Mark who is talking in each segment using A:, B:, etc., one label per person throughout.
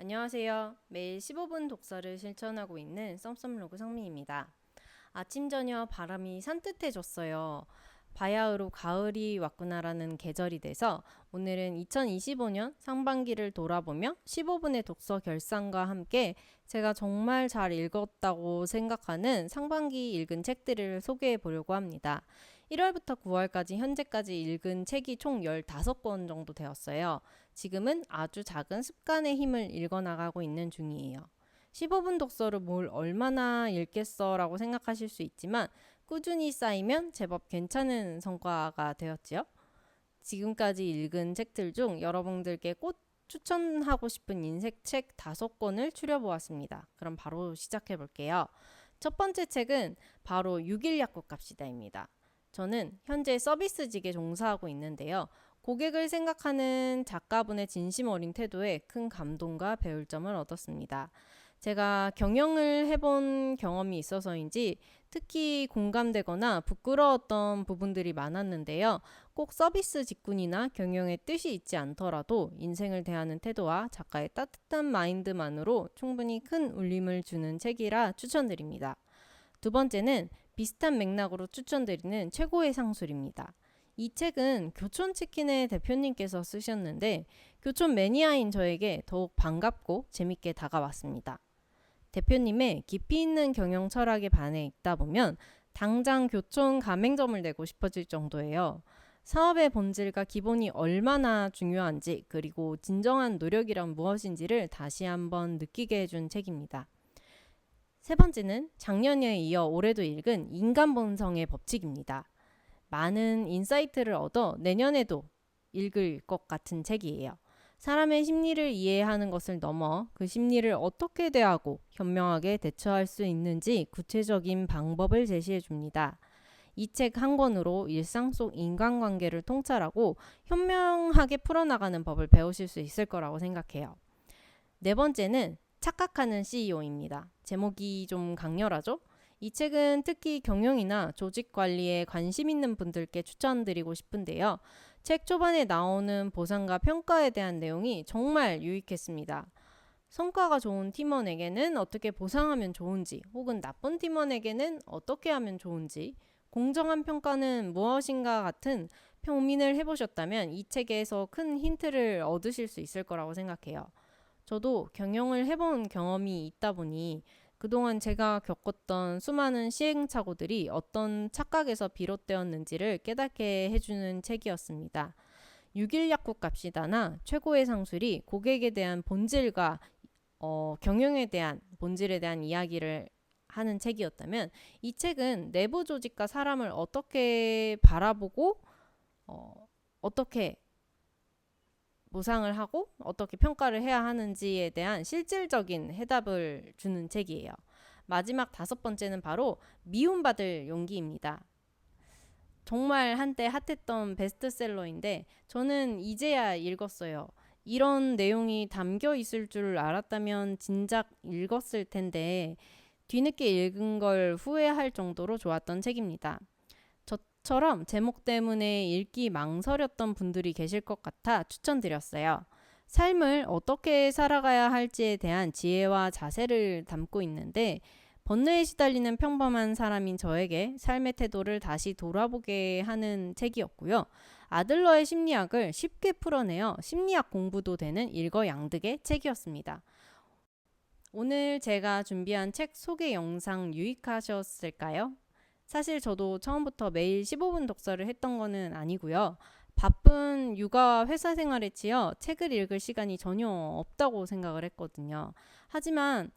A: 안녕하세요. 매일 15분 독서를 실천하고 있는 썸썸로그 성미입니다. 아침 저녁 바람이 산뜻해졌어요. 바야흐로 가을이 왔구나라는 계절이 돼서 오늘은 2025년 상반기를 돌아보며 15분의 독서 결산과 함께 제가 정말 잘 읽었다고 생각하는 상반기 읽은 책들을 소개해 보려고 합니다. 1월부터 9월까지 현재까지 읽은 책이 총 15권 정도 되었어요. 지금은 아주 작은 습관의 힘을 읽어나가고 있는 중이에요. 15분 독서로 뭘 얼마나 읽겠어 라고 생각하실 수 있지만 꾸준히 쌓이면 제법 괜찮은 성과가 되었지요. 지금까지 읽은 책들 중 여러분들께 꼭 추천하고 싶은 인생책 5권을 추려보았습니다. 그럼 바로 시작해 볼게요. 첫 번째 책은 바로 6일 약국 갑시다입니다. 저는 현재 서비스직에 종사하고 있는데요. 고객을 생각하는 작가분의 진심 어린 태도에 큰 감동과 배울 점을 얻었습니다. 제가 경영을 해본 경험이 있어서인지 특히 공감되거나 부끄러웠던 부분들이 많았는데요. 꼭 서비스 직군이나 경영의 뜻이 있지 않더라도 인생을 대하는 태도와 작가의 따뜻한 마인드만으로 충분히 큰 울림을 주는 책이라 추천드립니다. 두 번째는 비슷한 맥락으로 추천드리는 최고의 상술입니다. 이 책은 교촌치킨의 대표님께서 쓰셨는데 교촌 매니아인 저에게 더욱 반갑고 재밌게 다가왔습니다. 대표님의 깊이 있는 경영 철학에 반해 읽다 보면 당장 교촌 가맹점을 내고 싶어질 정도예요. 사업의 본질과 기본이 얼마나 중요한지 그리고 진정한 노력이란 무엇인지를 다시 한번 느끼게 해준 책입니다. 세 번째는 작년에 이어 올해도 읽은 인간 본성의 법칙입니다. 많은 인사이트를 얻어 내년에도 읽을 것 같은 책이에요. 사람의 심리를 이해하는 것을 넘어 그 심리를 어떻게 대하고 현명하게 대처할 수 있는지 구체적인 방법을 제시해 줍니다. 이 책 한 권으로 일상 속 인간관계를 통찰하고 현명하게 풀어나가는 법을 배우실 수 있을 거라고 생각해요. 네 번째는 착각하는 CEO입니다. 제목이 좀 강렬하죠? 이 책은 특히 경영이나 조직 관리에 관심 있는 분들께 추천드리고 싶은데요. 책 초반에 나오는 보상과 평가에 대한 내용이 정말 유익했습니다. 성과가 좋은 팀원에게는 어떻게 보상하면 좋은지, 혹은 나쁜 팀원에게는 어떻게 하면 좋은지, 공정한 평가는 무엇인가 같은 고민을 해보셨다면 이 책에서 큰 힌트를 얻으실 수 있을 거라고 생각해요. 저도 경영을 해본 경험이 있다 보니 그동안 제가 겪었던 수많은 시행착오들이 어떤 착각에서 비롯되었는지를 깨닫게 해주는 책이었습니다. 6일 약국 갑시다나 최고의 상술이 고객에 대한 본질과 경영에 대한 본질에 대한 이야기를 하는 책이었다면 이 책은 내부 조직과 사람을 어떻게 바라보고 어떻게 보상을 하고 어떻게 평가를 해야 하는지에 대한 실질적인 해답을 주는 책이에요. 마지막 5번째는 바로 미움받을 용기입니다. 정말 한때 핫했던 베스트셀러인데 저는 이제야 읽었어요. 이런 내용이 담겨 있을 줄 알았다면 진작 읽었을 텐데 뒤늦게 읽은 걸 후회할 정도로 좋았던 책입니다. 저처럼 제목 때문에 읽기 망설였던 분들이 계실 것 같아 추천드렸어요. 삶을 어떻게 살아가야 할지에 대한 지혜와 자세를 담고 있는데 번뇌에 시달리는 평범한 사람인 저에게 삶의 태도를 다시 돌아보게 하는 책이었고요. 아들러의 심리학을 쉽게 풀어내어 심리학 공부도 되는 일거양득의 책이었습니다. 오늘 제가 준비한 책 소개 영상 유익하셨을까요? 사실 저도 처음부터 매일 15분 독서를 했던 거는 아니고요. 바쁜 육아와 회사 생활에 치여 책을 읽을 시간이 전혀 없다고 생각을 했거든요. 하지만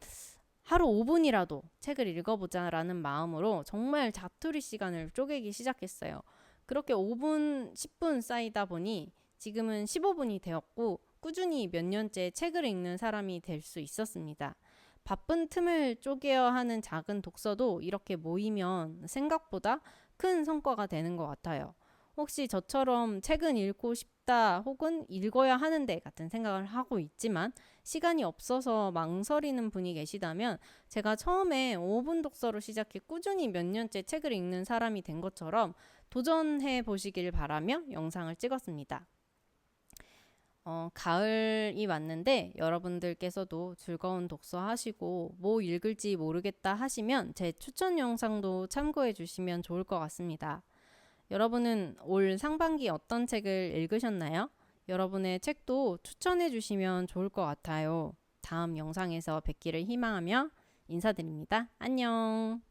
A: 하루 5분이라도 책을 읽어보자라는 마음으로 정말 자투리 시간을 쪼개기 시작했어요. 그렇게 5분, 10분 쌓이다 보니 지금은 15분이 되었고 꾸준히 몇 년째 책을 읽는 사람이 될 수 있었습니다. 바쁜 틈을 쪼개야 하는 작은 독서도 이렇게 모이면 생각보다 큰 성과가 되는 것 같아요. 혹시 저처럼 책은 읽고 싶다 혹은 읽어야 하는데 같은 생각을 하고 있지만 시간이 없어서 망설이는 분이 계시다면 제가 처음에 5분 독서로 시작해 꾸준히 몇 년째 책을 읽는 사람이 된 것처럼 도전해 보시길 바라며 영상을 찍었습니다. 가을이 왔는데 여러분들께서도 즐거운 독서 하시고 뭐 읽을지 모르겠다 하시면 제 추천 영상도 참고해 주시면 좋을 것 같습니다. 여러분은 올 상반기 어떤 책을 읽으셨나요? 여러분의 책도 추천해 주시면 좋을 것 같아요. 다음 영상에서 뵙기를 희망하며 인사드립니다. 안녕.